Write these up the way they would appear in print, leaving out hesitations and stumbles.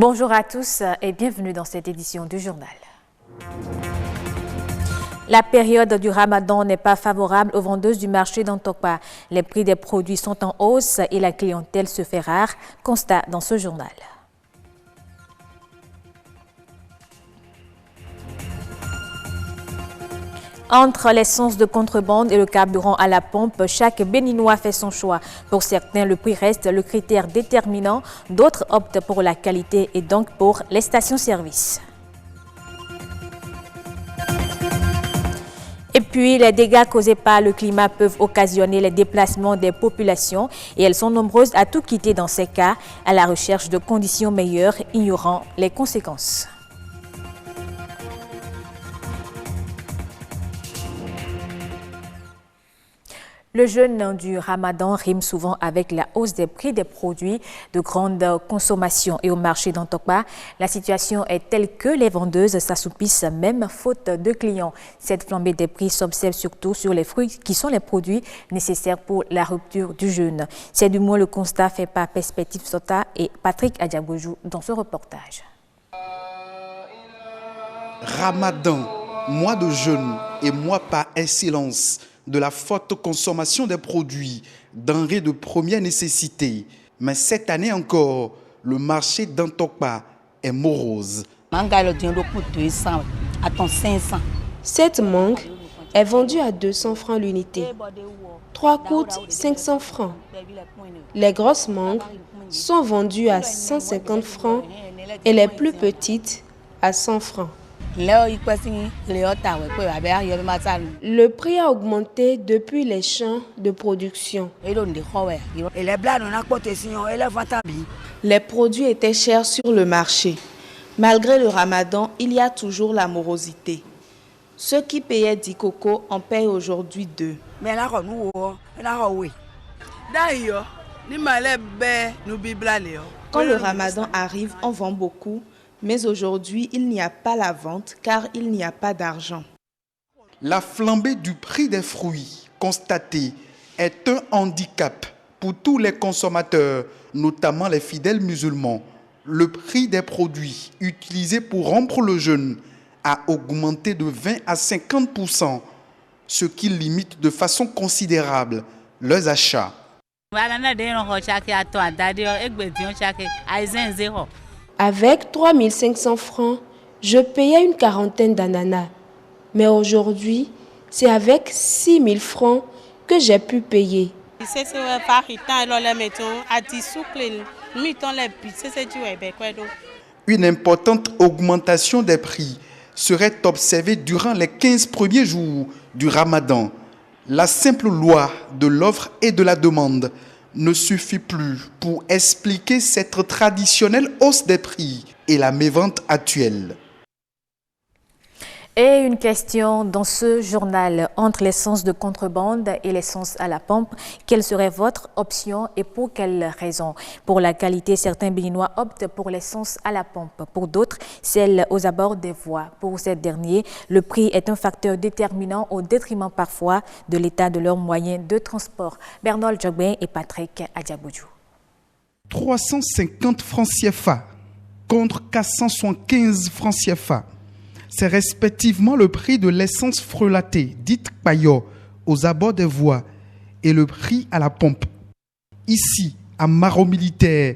Bonjour à tous et bienvenue dans cette édition du journal. La période du Ramadan n'est pas favorable aux vendeuses du marché d'Antokpa. Les prix des produits sont en hausse et la clientèle se fait rare, constat dans ce journal. Entre l'essence de contrebande et le carburant à la pompe, chaque Béninois fait son choix. Pour certains, le prix reste le critère déterminant. D'autres optent pour la qualité et donc pour les stations-service. Et puis, les dégâts causés par le climat peuvent occasionner les déplacements des populations et elles sont nombreuses à tout quitter dans ces cas, à la recherche de conditions meilleures, ignorant les conséquences. Le jeûne du Ramadan rime souvent avec la hausse des prix des produits de grande consommation et au marché d'Antokpa. La situation est telle que les vendeuses s'assoupissent même faute de clients. Cette flambée des prix s'observe surtout sur les fruits qui sont les produits nécessaires pour la rupture du jeûne. C'est du moins le constat fait par Perspective Sota et Patrick Adjabojou dans ce reportage. Ramadan, mois de jeûne et mois par excellence de la forte consommation des produits, denrées de première nécessité. Mais cette année encore, le marché d'Antokpa est morose. Cette mangue est vendue à 200 francs l'unité. 3 coûtent 500 francs. Les grosses mangues sont vendues à 150 francs et les plus petites à 100 francs. Le prix a augmenté depuis les champs de production. Les produits étaient chers sur le marché. Malgré le Ramadan, il y a toujours la morosité. Ceux qui payaient 10 cocos en payent aujourd'hui 2. Quand le Ramadan arrive, on vend beaucoup. Mais aujourd'hui, il n'y a pas la vente car il n'y a pas d'argent. La flambée du prix des fruits constatée est un handicap pour tous les consommateurs, notamment les fidèles musulmans. Le prix des produits utilisés pour rompre le jeûne a augmenté de 20 à 50%, ce qui limite de façon considérable leurs achats. Avec 3500 francs, je payais une quarantaine d'ananas. Mais aujourd'hui, c'est avec 6000 francs que j'ai pu payer. Une importante augmentation des prix serait observée durant les 15 premiers jours du Ramadan. La simple loi de l'offre et de la demande ne suffit plus pour expliquer cette traditionnelle hausse des prix et la mévente actuelle. Et une question dans ce journal, entre l'essence de contrebande et l'essence à la pompe, quelle serait votre option et pour quelles raisons? Pour la qualité, certains Béninois optent pour l'essence à la pompe. Pour d'autres, celle aux abords des voies. Pour ces derniers, le prix est un facteur déterminant au détriment parfois de l'état de leurs moyens de transport. Bernard Djogben et Patrick Adjabojou. 350 francs CFA contre 475 francs CFA. C'est respectivement le prix de l'essence frelatée, dite payo, aux abords des voies et le prix à la pompe. Ici, à Maro Militaire,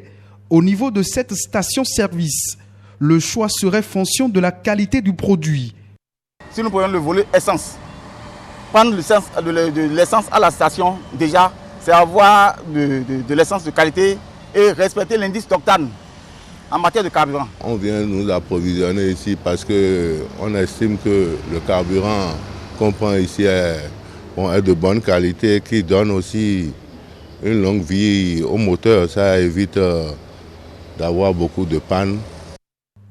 au niveau de cette station-service, le choix serait fonction de la qualité du produit. Si nous prenons le volet essence, prendre de l'essence à la station, déjà, c'est avoir de l'essence de qualité et respecter l'indice d'octane en matière de carburant. On vient nous approvisionner ici parce qu'on estime que le carburant qu'on prend ici est de bonne qualité, qui donne aussi une longue vie au moteur. Ça évite d'avoir beaucoup de pannes.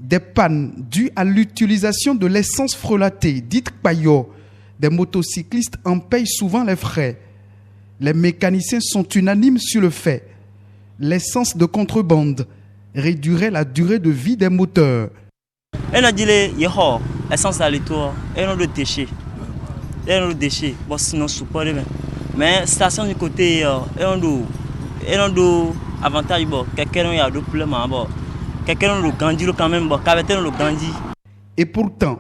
Des pannes dues à l'utilisation de l'essence frelatée, dite payo. Des motocyclistes en payent souvent les frais. Les mécaniciens sont unanimes sur le fait. L'essence de contrebande réduirait la durée de vie des moteurs. Essence à l'étoile, et non de déchets. Et non de déchets. Bon, sinon, support. Mais station du côté, et non de avantage, bon, quelqu'un a de problème. Bon, quelqu'un le grandit quand même, bon, quelqu'un le grandit. Et pourtant,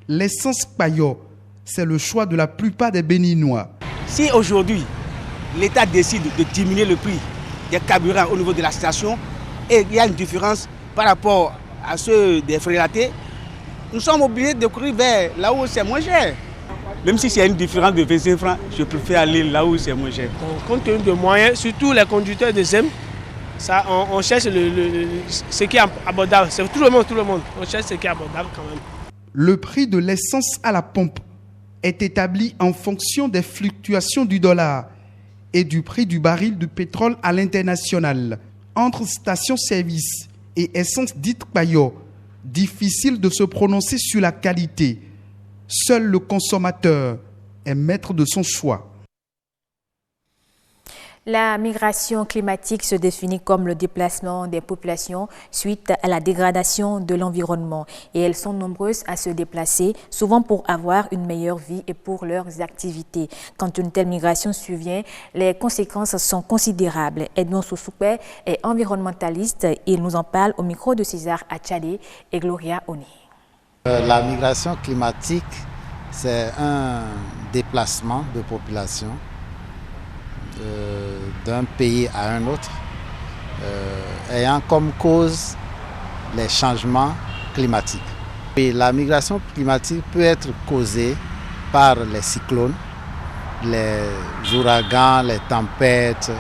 l'essence Payot, c'est le choix de la plupart des Béninois. Si aujourd'hui, l'État décide de diminuer le prix des carburants au niveau de la station, et il y a une différence par rapport à ceux des frélatés, nous sommes obligés de courir vers là où c'est moins cher. Même si c'est une différence de 25 francs, je préfère aller là où c'est moins cher. Compte tenu de moyens, surtout les conducteurs de ZEM, ça, on cherche ce qui est abordable. C'est tout le monde. On cherche ce qui est abordable quand même. Le prix de l'essence à la pompe est établi en fonction des fluctuations du dollar et du prix du baril de pétrole à l'international. Entre stations-service et essence dite Payot, difficile de se prononcer sur la qualité. Seul le consommateur est maître de son choix. La migration climatique se définit comme le déplacement des populations suite à la dégradation de l'environnement. Et elles sont nombreuses à se déplacer, souvent pour avoir une meilleure vie et pour leurs activités. Quand une telle migration survient, les conséquences sont considérables. Edmond Soussoupé est environnementaliste. Il nous en parle au micro de César Achadé et Gloria Oni. La migration climatique, c'est un déplacement de population d'un pays à un autre, ayant comme cause les changements climatiques. Et la migration climatique peut être causée par les cyclones, les ouragans, les tempêtes.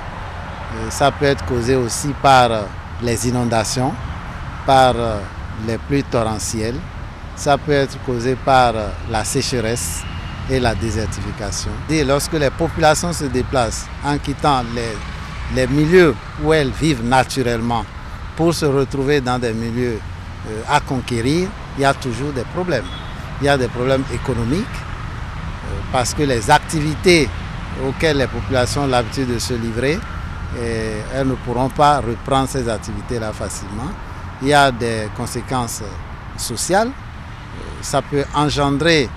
Ça peut être causé aussi par les inondations, par les pluies torrentielles. Ça peut être causé par la sécheresse et la désertification. Et lorsque les populations se déplacent en quittant les milieux où elles vivent naturellement pour se retrouver dans des milieux à conquérir, il y a toujours des problèmes. Il y a des problèmes économiques parce que les activités auxquelles les populations ont l'habitude de se livrer, elles ne pourront pas reprendre ces activités-là facilement. Il y a des conséquences sociales. Ça peut engendrer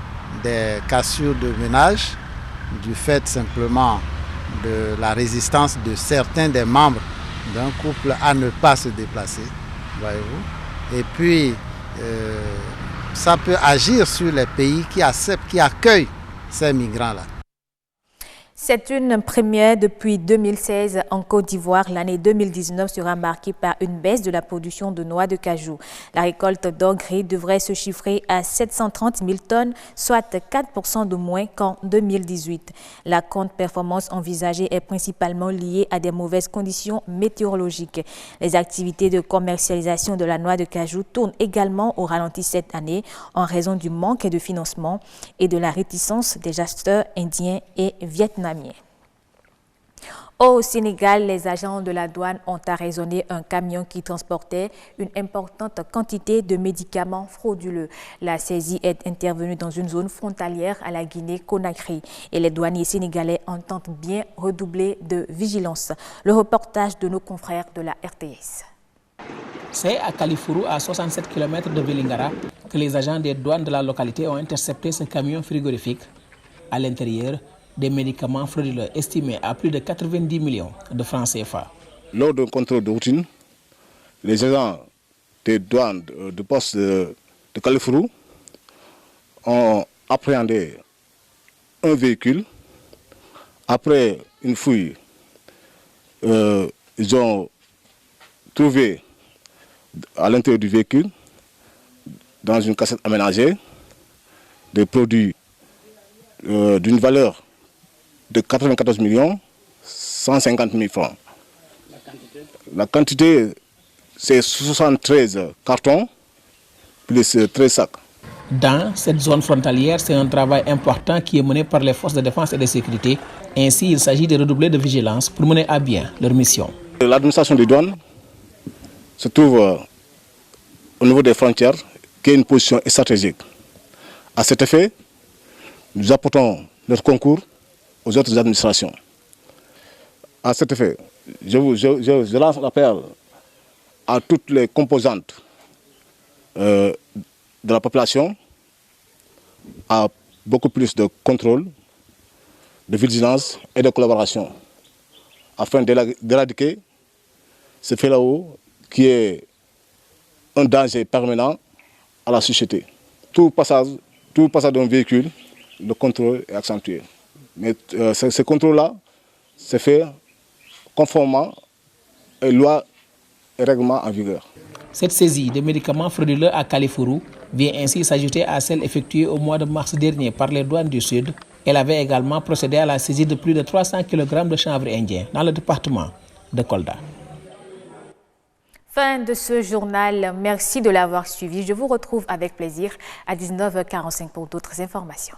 des cassures de ménage du fait simplement de la résistance de certains des membres d'un couple à ne pas se déplacer, voyez-vous. Et puis, ça peut agir sur les pays qui acceptent, qui accueillent ces migrants-là. C'est une première depuis 2016 en Côte d'Ivoire. L'année 2019 sera marquée par une baisse de la production de noix de cajou. La récolte d'orgueil devrait se chiffrer à 730 000 tonnes, soit 4% de moins qu'en 2018. La contre-performance envisagée est principalement liée à des mauvaises conditions météorologiques. Les activités de commercialisation de la noix de cajou tournent également au ralenti cette année en raison du manque de financement et de la réticence des acheteurs indiens et vietnamiens. Au Sénégal, les agents de la douane ont arraisonné un camion qui transportait une importante quantité de médicaments frauduleux. La saisie est intervenue dans une zone frontalière à la Guinée-Conakry et les douaniers sénégalais entendent bien redoubler de vigilance. Le reportage de nos confrères de la RTS. C'est à Kalifourou, à 67 km de Vélingara, que les agents des douanes de la localité ont intercepté ce camion frigorifique. À l'intérieur, des médicaments frauduleux estimés à plus de 90 millions de francs CFA. Lors d'un contrôle de routine, les agents des douanes de poste de Kalifourou ont appréhendé un véhicule. Après une fouille, ils ont trouvé à l'intérieur du véhicule, dans une cassette aménagée, des produits d'une valeur de 94 150 000 francs. La quantité, c'est 73 cartons plus 13 sacs. Dans cette zone frontalière, c'est un travail important qui est mené par les forces de défense et de sécurité. Ainsi, il s'agit de redoubler de vigilance pour mener à bien leur mission. L'administration des douanes se trouve au niveau des frontières, qui est une position stratégique. À cet effet, nous apportons notre concours aux autres administrations. À cet effet, je lance l'appel à toutes les composantes de la population à beaucoup plus de contrôle, de vigilance et de collaboration afin d'éradiquer ce fléau qui est un danger permanent à la société. Tout passage d'un véhicule, le contrôle est accentué. Mais ce contrôle-là, c'est fait conformément aux lois et règlements en vigueur. Cette saisie de médicaments frauduleux à Kalifuru vient ainsi s'ajouter à celle effectuée au mois de mars dernier par les douanes du Sud. Elle avait également procédé à la saisie de plus de 300 kg de chanvre indien dans le département de Kolda. Fin de ce journal. Merci de l'avoir suivi. Je vous retrouve avec plaisir à 19h45 pour d'autres informations.